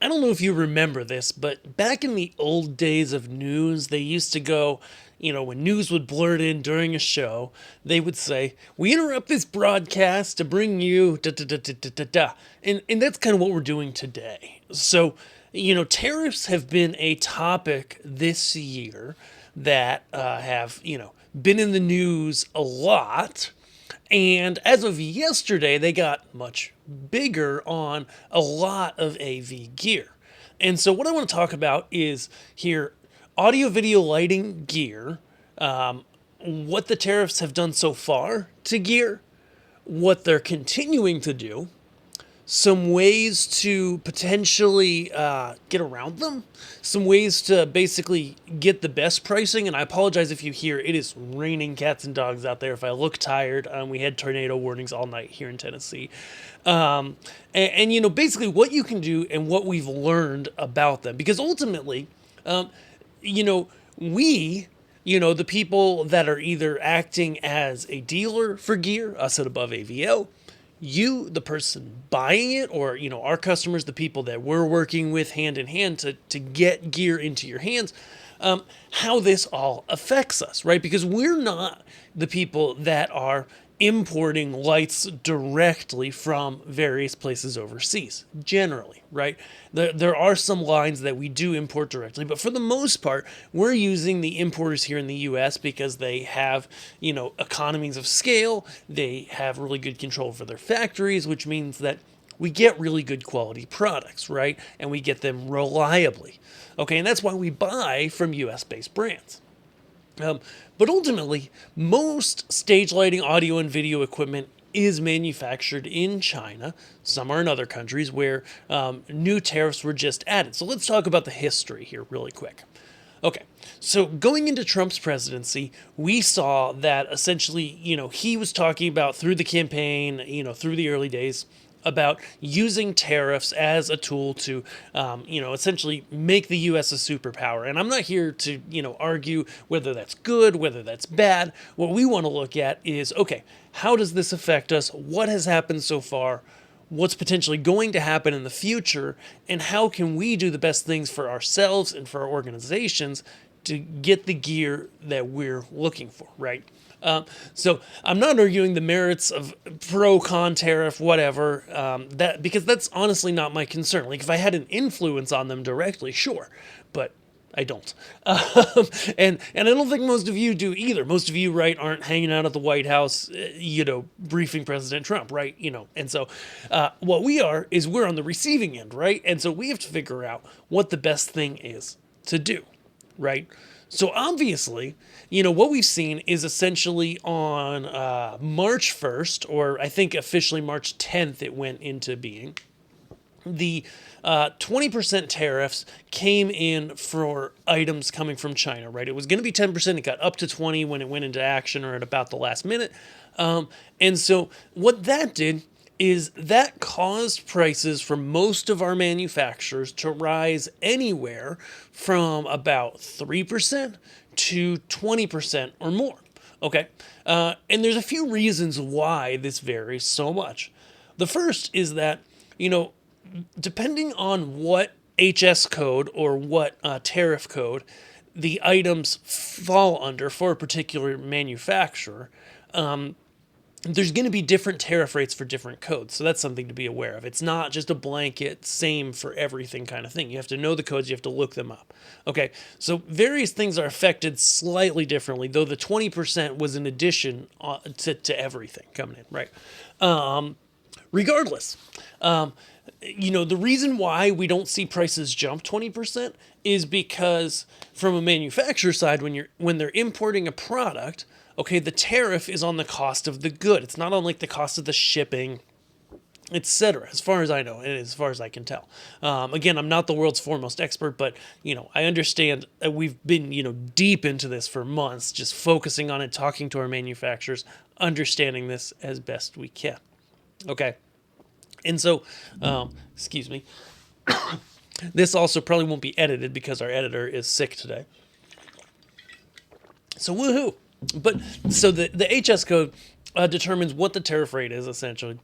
I don't know if you remember this, but back in the old days of news, they used to go, when news would blurt in during a show, they would say, "We interrupt this broadcast to bring you da da da da da da da." And that's kind of what we're doing today. So, tariffs have been a topic this year that have, been in the news a lot. And as of yesterday, they got much bigger on a lot of AV gear. And so, what I want to talk about is here audio video lighting gear, what the tariffs have done so far to gear, what they're continuing to do, some ways to potentially get around them, some ways to basically get the best pricing. And I apologize if you hear it is raining cats and dogs out there. If I look tired, we had tornado warnings all night here in Tennessee. And basically what you can do and what we've learned about them. Because ultimately, you know, we, the people that are either acting as a dealer for gear, us at Above AVL, you, the person buying it, or, our customers, the people that we're working with hand in hand to get gear into your hands, how this all affects us, right? Because we're not the people that are importing lights directly from various places overseas, generally, right? There are some lines that we do import directly, but for the most part, we're using the importers here in the US because they have, economies of scale, they have really good control for their factories, which means that we get really good quality products, right? And we get them reliably. Okay, and that's why we buy from US based brands. But ultimately, most stage lighting, audio, and video equipment is manufactured in China. Some are in other countries where new tariffs were just added. So let's talk about the history here really quick. Okay, so going into Trump's presidency, we saw that essentially, he was talking about through the campaign, through the early days, about using tariffs as a tool to, essentially make the U.S. a superpower. And I'm not here to, argue whether that's good, whether that's bad. What we want to look at is, okay, how does this affect us? What has happened so far? What's potentially going to happen in the future? And how can we do the best things for ourselves and for our organizations to get the gear that we're looking for, right? So I'm not arguing the merits of pro con tariff whatever that because that's honestly not my concern. Like if I had an influence on them directly, sure, but I don't. And I don't think most of you do either. Most of you, right, aren't hanging out at the White House, briefing President Trump, right? And so what we are is we're on the receiving end, right? And so we have to figure out what the best thing is to do, right? So obviously, what we've seen is essentially on March 1st, or I think officially March 10th, it went into being. The 20% tariffs came in for items coming from China, right? It was going to be 10%. It got up to 20 when it went into action or at about the last minute. And so what that did is that caused prices for most of our manufacturers to rise anywhere from about 3% to 20% or more. Okay. And there's a few reasons why this varies so much. The first is that, depending on what HS code or what tariff code the items fall under for a particular manufacturer, there's going to be different tariff rates for different codes. So that's something to be aware of. It's not just a blanket same for everything kind of thing. You have to know the codes. You have to look them up. Okay, so various things are affected slightly differently, though the 20% was in addition to everything coming in, right? Regardless, the reason why we don't see prices jump 20% is because from a manufacturer side, when they're importing a product, okay, the tariff is on the cost of the good. It's not on like the cost of the shipping, etc. As far as I know, and as far as I can tell. Again, I'm not the world's foremost expert, but I understand that we've been deep into this for months, just focusing on it, talking to our manufacturers, understanding this as best we can. Okay, and so, excuse me. This also probably won't be edited because our editor is sick today. So woohoo! But so the HS code determines what the tariff rate is essentially,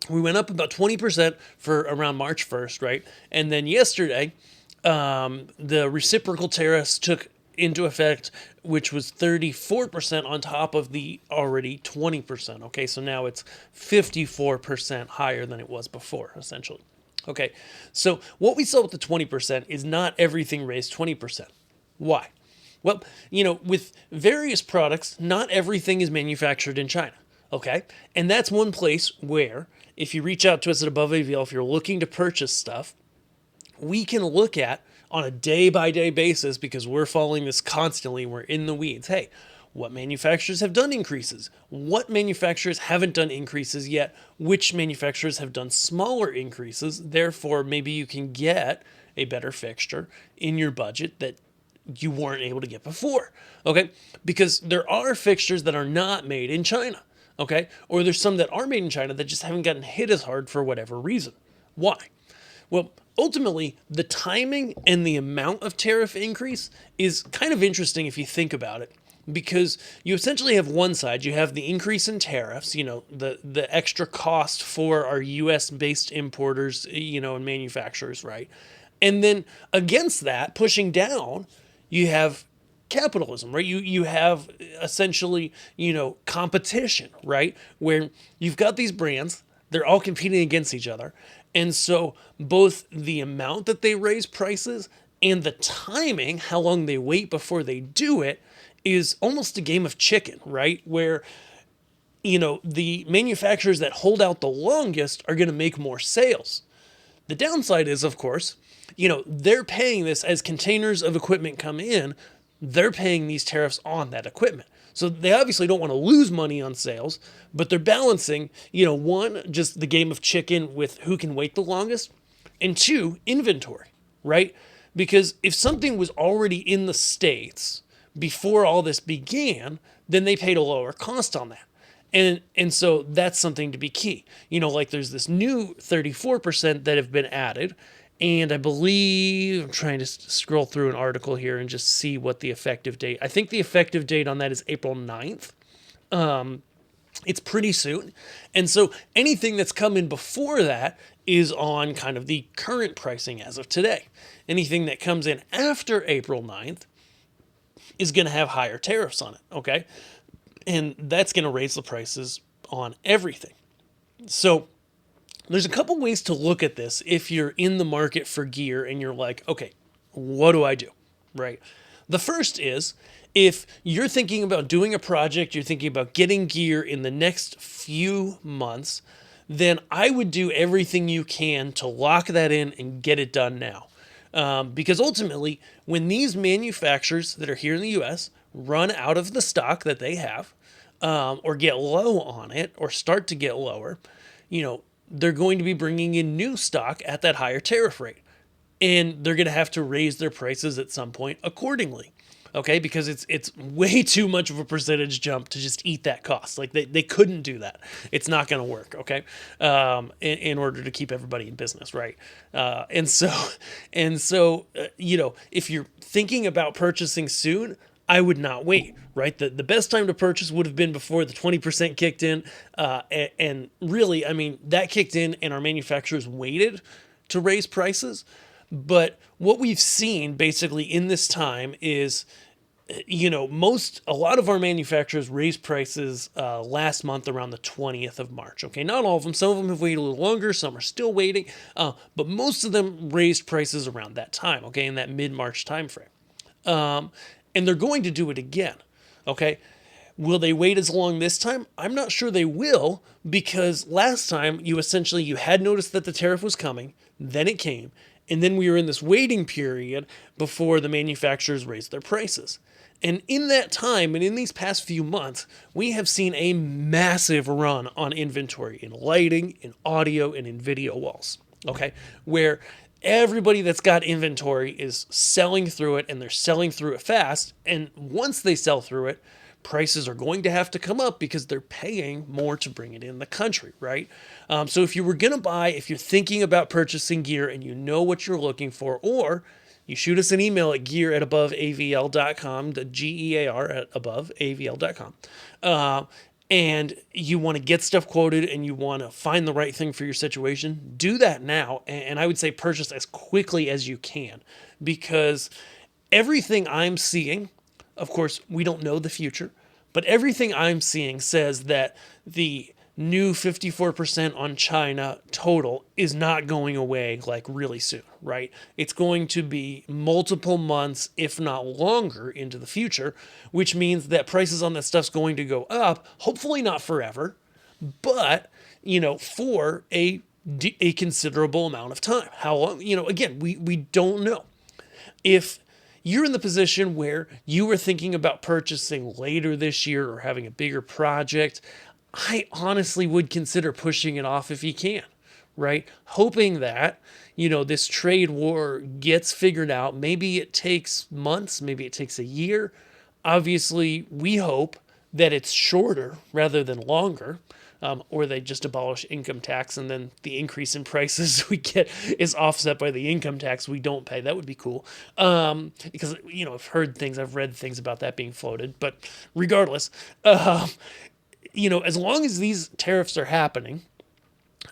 We went up about 20% for around March 1st, right? And then yesterday, the reciprocal tariffs took into effect, which was 34% on top of the already 20%. Okay, so now it's 54% higher than it was before, essentially. Okay, so what we saw with the 20% is not everything raised 20%. Why? Well, with various products, not everything is manufactured in China. Okay, and that's one place where, if you reach out to us at Above AVL, if you're looking to purchase stuff, we can look at on a day by day basis, because we're following this constantly, we're in the weeds. Hey, what manufacturers have done increases? What manufacturers haven't done increases yet? Which manufacturers have done smaller increases? Therefore, maybe you can get a better fixture in your budget that you weren't able to get before. Okay? Because there are fixtures that are not made in China. Okay? Or there's some that are made in China that just haven't gotten hit as hard for whatever reason. Why? Well, ultimately, the timing and the amount of tariff increase is kind of interesting if you think about it, because you essentially have one side, you have the increase in tariffs, the extra cost for our US based importers, and manufacturers, right? And then against that, pushing down, you have capitalism, right? You have essentially, competition, right? Where you've got these brands, they're all competing against each other. And so both the amount that they raise prices and the timing, how long they wait before they do it, is almost a game of chicken, right? Where, the manufacturers that hold out the longest are going to make more sales. The downside is, of course, they're paying this as containers of equipment come in, they're paying these tariffs on that equipment. So they obviously don't want to lose money on sales, but they're balancing, one, just the game of chicken with who can wait the longest, and two, inventory, right? Because if something was already in the States before all this began, then they paid a lower cost on that. And so that's something to be key. Like there's this new 34% that have been added. And I believe, I'm trying to scroll through an article here and just see what the effective date. I think the effective date on that is April 9th. It's pretty soon. And so anything that's come in before that is on kind of the current pricing as of today. Anything that comes in after April 9th is going to have higher tariffs on it, okay? And that's going to raise the prices on everything. So there's a couple ways to look at this if you're in the market for gear and you're like, okay, what do I do? Right? The first is, if you're thinking about doing a project, you're thinking about getting gear in the next few months, then I would do everything you can to lock that in and get it done now. Because ultimately, when these manufacturers that are here in the US run out of the stock that they have, or get low on it, or start to get lower, they're going to be bringing in new stock at that higher tariff rate. And they're going to have to raise their prices at some point accordingly. Okay, because it's way too much of a percentage jump to just eat that cost. Like they couldn't do that. It's not going to work. Okay, in order to keep everybody in business, right? And so, if you're thinking about purchasing soon, I would not wait, right? The best time to purchase would have been before the 20% kicked in. And really, I mean, that kicked in and our manufacturers waited to raise prices. But what we've seen basically in this time is, a lot of our manufacturers raised prices last month around the 20th of March. Okay, not all of them. Some of them have waited a little longer. Some are still waiting. But most of them raised prices around that time, okay, in that mid-March timeframe. And they're going to do it again, okay? Will they wait as long this time? I'm not sure they will, because last time you had noticed that the tariff was coming, then it came, and then we were in this waiting period before the manufacturers raised their prices. And in that time, and in these past few months, we have seen a massive run on inventory in lighting, in audio, and in video walls, okay? Where everybody that's got inventory is selling through it, and they're selling through it fast. And once they sell through it, prices are going to have to come up because they're paying more to bring it in the country, right? So if you were going to buy, if you're thinking about purchasing gear and you know what you're looking for, or you shoot us an email at gear@aboveavl.com, the GEAR at aboveavl.com. and you want to get stuff quoted and you want to find the right thing for your situation, do that now. And I would say purchase as quickly as you can, because everything I'm seeing, of course, we don't know the future, but everything I'm seeing says that the new 54% on China total is not going away like really soon, right? It's going to be multiple months, if not longer, into the future, which means that prices on that stuff's going to go up, hopefully not forever, but, for a considerable amount of time. How long? Again, we don't know. If you're in the position where you were thinking about purchasing later this year or having a bigger project, I honestly would consider pushing it off if you can, right? Hoping that, this trade war gets figured out. Maybe it takes months, maybe it takes a year. Obviously, we hope that it's shorter rather than longer. Or they just abolish income tax and then the increase in prices we get is offset by the income tax we don't pay. That would be cool. Because, I've read things about that being floated. But regardless, as long as these tariffs are happening,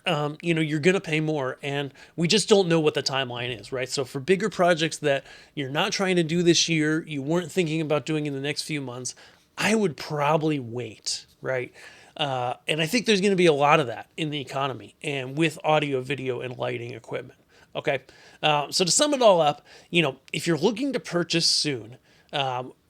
you're going to pay more, and we just don't know what the timeline is, right? So for bigger projects that you're not trying to do this year, you weren't thinking about doing in the next few months, I would probably wait, right? And I think there's going to be a lot of that in the economy and with audio, video, and lighting equipment. Okay. So to sum it all up, if you're looking to purchase soon,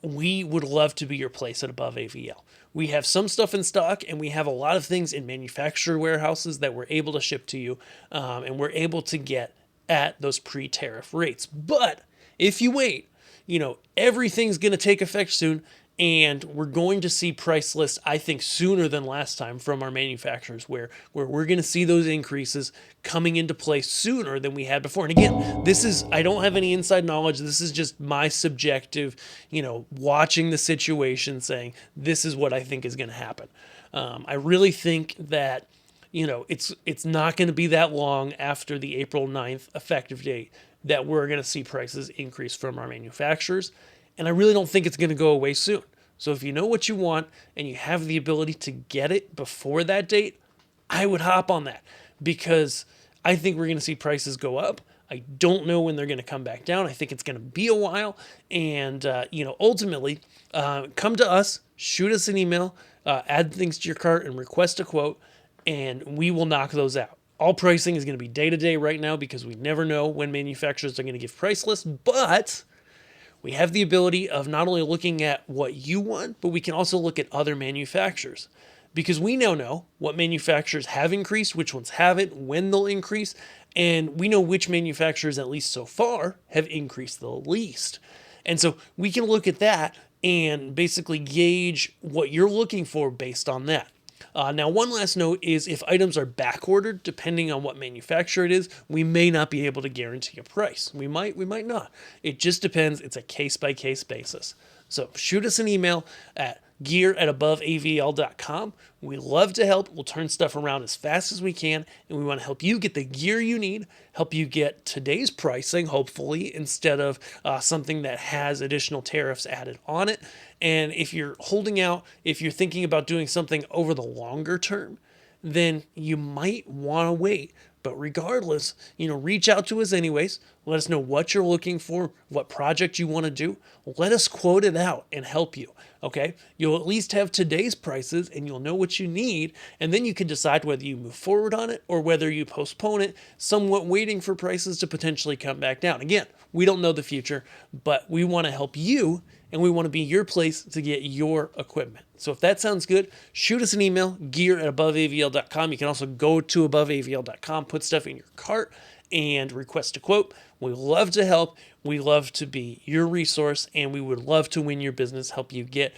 we would love to be your place at Above AVL. We have some stuff in stock, and we have a lot of things in manufacturer warehouses that we're able to ship to you, and we're able to get at those pre-tariff rates. But if you wait, everything's going to take effect soon, and we're going to see price lists, I think, sooner than last time from our manufacturers, where we're going to see those increases coming into play sooner than we had before. And again, I don't have any inside knowledge. This is just my subjective, watching the situation, saying this is what I think is going to happen. I really think that, it's not going to be that long after the April 9th effective date that we're going to see prices increase from our manufacturers. And I really don't think it's going to go away soon. So if you know what you want and you have the ability to get it before that date, I would hop on that, because I think we're going to see prices go up. I don't know when they're going to come back down. I think it's going to be a while. And, ultimately, come to us, shoot us an email, add things to your cart and request a quote, and we will knock those out. All pricing is going to be day to day right now because we never know when manufacturers are going to give price lists, but we have the ability of not only looking at what you want, but we can also look at other manufacturers, because we now know what manufacturers have increased, which ones haven't, when they'll increase, and we know which manufacturers, at least so far, have increased the least. And so we can look at that and basically gauge what you're looking for based on that. Now, one last note is if items are back ordered, depending on what manufacturer it is, we may not be able to guarantee a price. We might not. It just depends. It's a case-by-case basis. So shoot us an email at gear@aboveavl.com. We love to help. We'll turn stuff around as fast as we can, and we want to help you get the gear you need, help you get today's pricing, hopefully, instead of something that has additional tariffs added on it. And if you're holding out, if you're thinking about doing something over the longer term, then you might want to wait. But regardless, reach out to us anyways. Let us know what you're looking for, what project you want to do. Let us quote it out and help you, okay? You'll at least have today's prices and you'll know what you need, and then you can decide whether you move forward on it or whether you postpone it, somewhat waiting for prices to potentially come back down. Again, we don't know the future, but we want to help you, and we want to be your place to get your equipment. So if that sounds good, shoot us an email, gear@aboveavl.com. You can also go to aboveavl.com, put stuff in your cart, and request a quote. We love to help. We love to be your resource, and we would love to win your business, help you get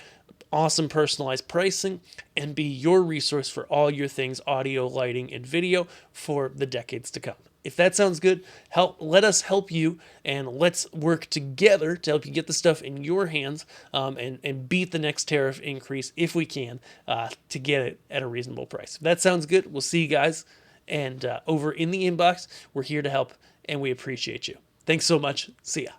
awesome personalized pricing, and be your resource for all your things audio, lighting, and video for the decades to come. If that sounds good, let us help you, and let's work together to help you get the stuff in your hands, and beat the next tariff increase if we can, to get it at a reasonable price. If that sounds good, we'll see you guys. And over in the inbox, we're here to help, and we appreciate you. Thanks so much. See ya.